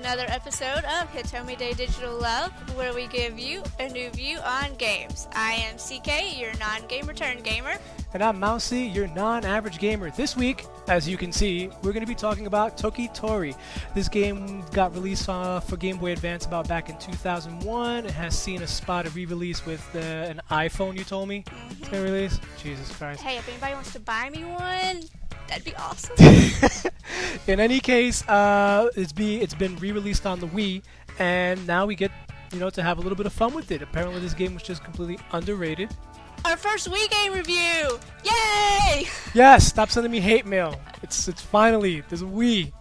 another episode of Hitome Day Digital Love, where we give you a new view on games. I am CK, your non-gamer turned gamer. And I'm Mousy, your non-average gamer. This week, as you can see, we're going to be talking about Toki Tori. This game got released for Game Boy Advance about back in 2001. It has seen a spot of re-release with an iPhone, you told me, to release. Jesus Christ. Hey, if anybody wants to buy me one, that'd be awesome. In any case, it's been re-released on the Wii, and now we get, to have a little bit of fun with it. Apparently, this game was just completely underrated. Our first Wii game review! Yay! Yes, stop sending me hate mail. It's finally there's a Wii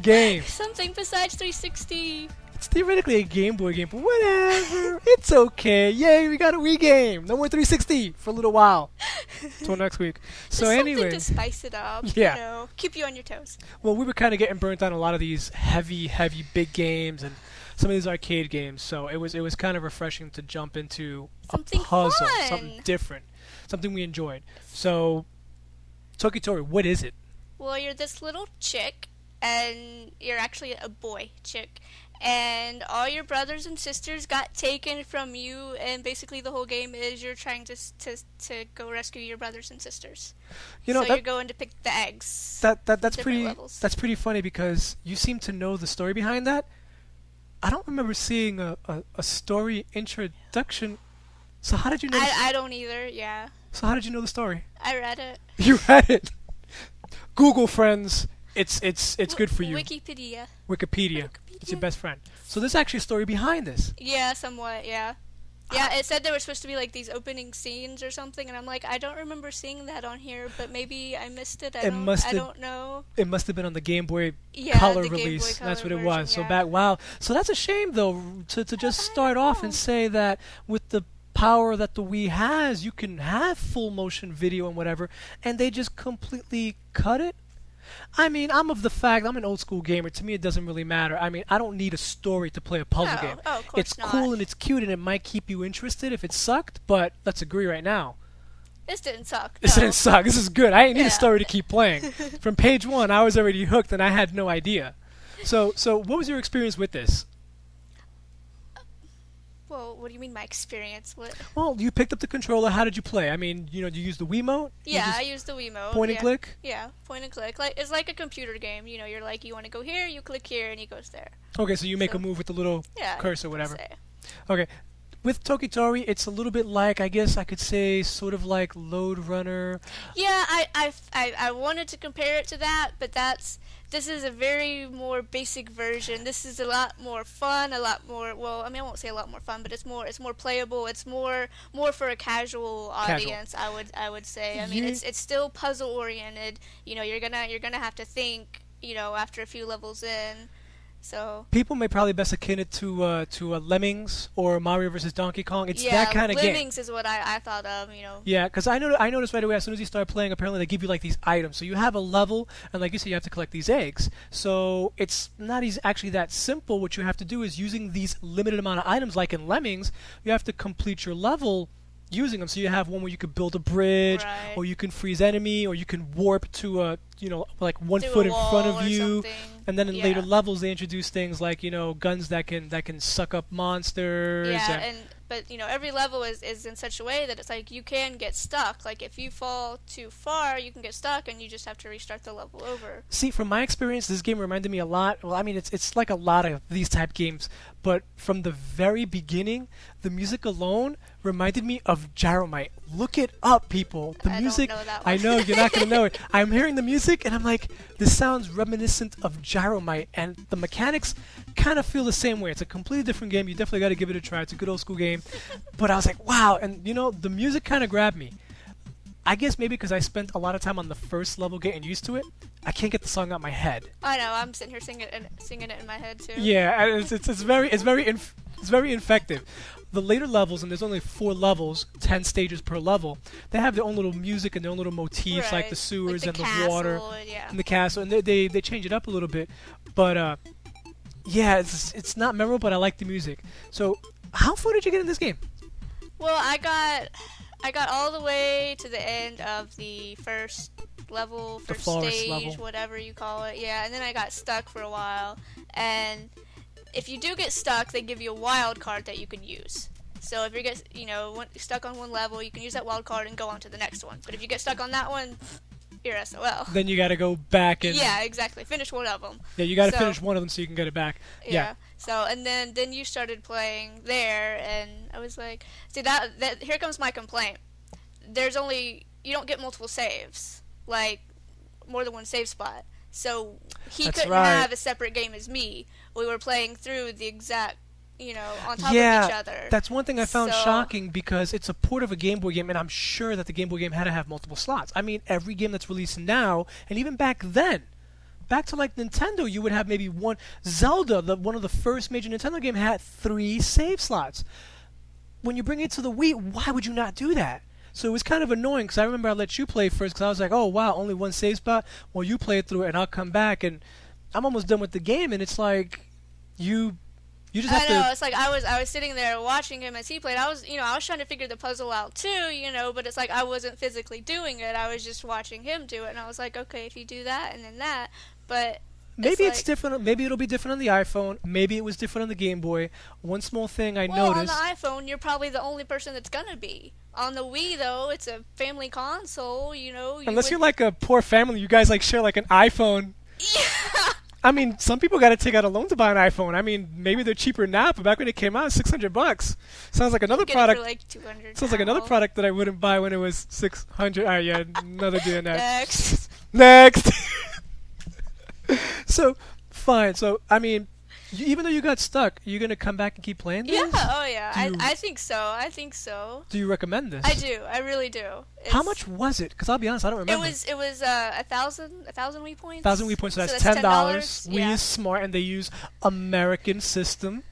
game. Something besides 360. It's theoretically a Game Boy game, but whatever. It's okay. Yay, we got a Wii game. No more 360 for a little while. Till next week. So Just anyway, something to spice it up. Yeah. Keep you on your toes. Well, we were kind of getting burnt on a lot of these heavy big games and some of these arcade games. So it was kind of refreshing to jump into Something a puzzle, fun. something different, something we enjoyed. So, Toki Tori, what is it? Well, you're this little chick, and you're actually a boy chick, and all your brothers and sisters got taken from you, and basically the whole game is you're trying to go rescue your brothers and sisters. So you're going to pick the eggs. That's pretty levels. That's pretty funny because you seem to know the story behind that. I don't remember seeing a story introduction. So how did you know? I don't either. Yeah. So how did you know the story? I read it. You read it. Google, friends. It's good for you. Wikipedia. It's your best friend. So there's actually a story behind this. Yeah, somewhat. Yeah. Yeah, it said there were supposed to be like these opening scenes or something, and I'm like, I don't remember seeing that on here, but maybe I missed it. I don't know. It must have been on the Game Boy Color release. Color That's what it version, was. yeah. So wow. So that's a shame though to just start off and say that with the power that the Wii has, you can have full motion video and whatever, and they just completely cut it. I mean, I'm an old school gamer. To me, it doesn't really matter. I mean, I don't need a story to play a puzzle game. Oh, of course it's not. cool and it's cute and it might keep you interested if it sucked, but let's agree right now. This didn't suck. This didn't suck. This is good. I didn't need a Yeah. story to keep playing. From page 1, I was already hooked and I had no idea. So what was your experience with this? Well, what do you mean my experience? What? Well, you picked up the controller. How did you play? I mean, you used the Wiimote? Yeah, I used the Wiimote. Point and click? Yeah, point and click. It's like a computer game. You're like, you want to go here, you click here, and he goes there. Okay, so you make a move with the little cursor or whatever. Okay. With Toki Tori, it's a little bit like, I guess I could say, sort of like Lode Runner. Yeah, I wanted to compare it to that, but this is a very more basic version. This is a lot more fun, a lot more, well, I mean, I won't say a lot more fun, but it's more playable. It's more for a casual audience, I would say. I mean, it's still puzzle oriented. You're gonna have to think, after a few levels in. So people may probably best akin it to Lemmings or Mario vs. Donkey Kong. It's that kind of game. Lemmings is what I thought of, Yeah, because I noticed right away as soon as you start playing, apparently they give you like these items. So you have a level, and like you said, you have to collect these eggs. So it's not actually that simple. What you have to do is using these limited amount of items, like in Lemmings, you have to complete your level using them. So you have one where you could build a bridge, or you can freeze enemy, or you can warp to a like 1 foot in front of you. And then in later levels they introduce things like guns that can suck up monsters. Yeah, but every level is in such a way that it's like you can get stuck. Like if you fall too far, you can get stuck, and you just have to restart the level over. See, from my experience, this game reminded me a lot. Well, I mean, it's like a lot of these type games, but from the very beginning, the music alone reminded me of Gyromite. Look it up, people. The music. Don't know that one. I know you're not gonna know it. I'm hearing the music, and I'm like, this sounds reminiscent of Gyromite, and the mechanics kind of feel the same way. It's a completely different game. You definitely got to give it a try. It's a good old school game. But I was like, wow, and the music kind of grabbed me. I guess maybe because I spent a lot of time on the first level getting used to it, I can't get the song out my head. I know. I'm sitting here singing it in my head too. Yeah, it's very infective. The later levels, and there's only 4 levels, 10 stages per level. They have their own little music and their own little motifs, like the sewers like the and the water and the castle, and they change it up a little bit. But yeah, it's not memorable, but I like the music. So, how far did you get in this game? Well, I got all the way to the end of the first level, first stage, whatever you call it. Yeah, and then I got stuck for a while, and if you do get stuck, they give you a wild card that you can use. So if you get, stuck on one level, you can use that wild card and go on to the next one. But if you get stuck on that one, you're SOL. Then you got to go back and... Yeah, exactly. Finish one of them. Yeah, you got to finish one of them so you can get it back. Yeah. So, and then you started playing there, and I was like, see, that here comes my complaint. You don't get multiple saves, like more than one save spot. So he couldn't have a separate game as me. We were playing through the exact, on top of each other. That's one thing I found shocking, because it's a port of a Game Boy game, and I'm sure that the Game Boy game had to have multiple slots. I mean, every game that's released now, and even back then, back to like Nintendo, you would have maybe one. Zelda, one of the first major Nintendo game, had 3 save slots. When you bring it to the Wii, why would you not do that? So it was kind of annoying, because I remember I let you play first, because I was like, oh wow, only one save spot? Well, you play it through it, and I'll come back, and I'm almost done with the game, and it's like, you just have to... I know, it's like I was sitting there watching him as he played. I was trying to figure the puzzle out too, but it's like I wasn't physically doing it. I was just watching him do it, and I was like, okay, if you do that and then that, but... Maybe it's different. Maybe it'll be different on the iPhone. Maybe it was different on the Game Boy. One small thing I noticed... on the iPhone, you're probably the only person that's gonna be. On the Wii, though, it's a family console, Unless you're like a poor family, you guys like share like an iPhone. Yeah! I mean, some people got to take out a loan to buy an iPhone. I mean, maybe they're cheaper now, but back when it came out, $600. Sounds like another product. It for like $200 sounds like another product that I wouldn't buy when it was $600. All right, yeah, another day on that. Next. So, fine. So, I mean, even though you got stuck, you're gonna come back and keep playing this? Yeah. Oh yeah. I think so. Do you recommend this? I do. I really do. How much was it? Because I'll be honest, I don't remember. It was 1,000 Wii points. 1,000 Wii points. So that's $10. Wii is smart, and they use American system,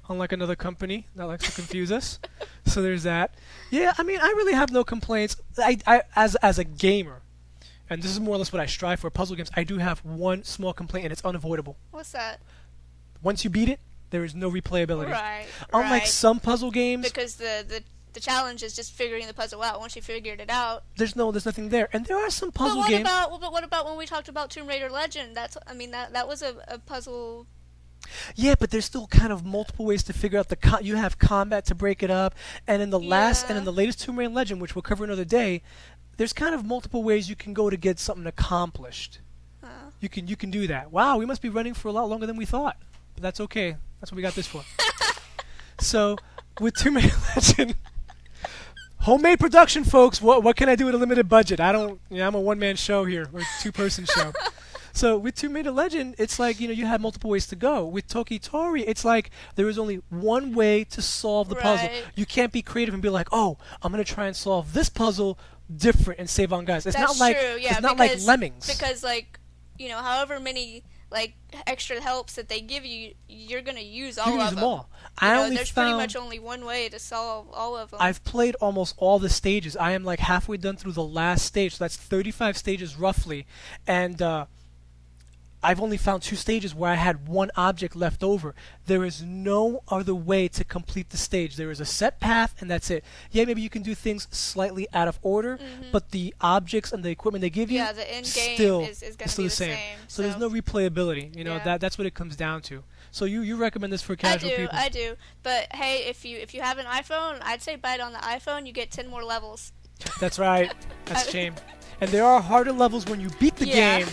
unlike another company that likes to confuse us. So there's that. Yeah. I mean, I really have no complaints. I as a gamer, and this is more or less what I strive for. Puzzle games. I do have one small complaint, and it's unavoidable. What's that? Once you beat it, there is no replayability. Right. Unlike some puzzle games, because the challenge is just figuring the puzzle out. Once you figured it out, there's nothing there. And there are some puzzle games. But what about when we talked about Tomb Raider Legend? That was a puzzle. Yeah, but there's still kind of multiple ways to figure out you have combat to break it up, and in the latest Tomb Raider Legend, which we'll cover another day, there's kind of multiple ways you can go to get something accomplished. You can do that. Wow, we must be running for a lot longer than we thought. But that's okay. That's what we got this for. So, with Tomb Raider Legend, homemade production, folks. What can I do with a limited budget? I'm a one-man show here, or a two-person show. So with Tomb Raider Legend, it's like you have multiple ways to go. With Toki Tori, it's like there is only one way to solve the puzzle. You can't be creative and be like, oh, I'm gonna try and solve this puzzle different and save on guys. It's that's not like true. Yeah, it's not like Lemmings. Because however many extra helps that they give you, you're gonna use all of them. All. There's pretty much only one way to solve all of them. I've played almost all the stages. I am like halfway done through the last stage. So that's 35 stages roughly, and I've only found 2 stages where I had one object left over. There is no other way to complete the stage. There is a set path, and that's it. Yeah, maybe you can do things slightly out of order, but the objects and the equipment they give you, the end game still is going to be the same. So there's no replayability. That's what it comes down to. So you recommend this for casual people? I do. But hey, if you have an iPhone, I'd say buy it on the iPhone. You get 10 more levels. That's right. That's a shame. And there are harder levels when you beat the game,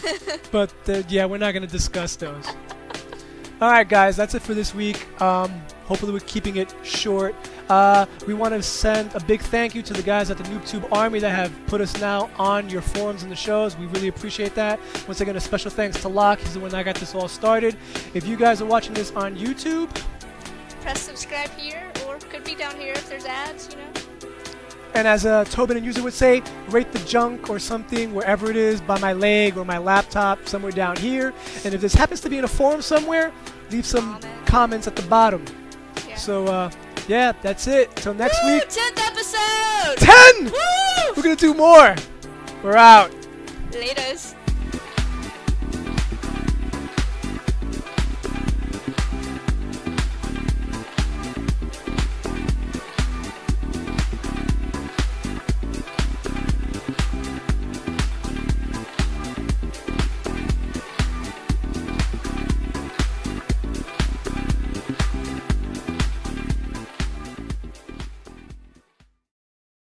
but we're not going to discuss those. Alright guys, that's it for this week. Hopefully we're keeping it short. We want to send a big thank you to the guys at the NoobTube Army that have put us now on your forums and the shows. We really appreciate that. Once again, a special thanks to Locke. He's the one that got this all started. If you guys are watching this on YouTube, press subscribe here, or could be down here if there's ads, And as Tobin and User would say, rate the junk or something wherever it is, by my leg or my laptop, somewhere down here. And if this happens to be in a forum somewhere, leave some comments at the bottom. Yeah. So, that's it. Till next week. 10th episode! 10! Woo! We're going to do more. We're out. Laters.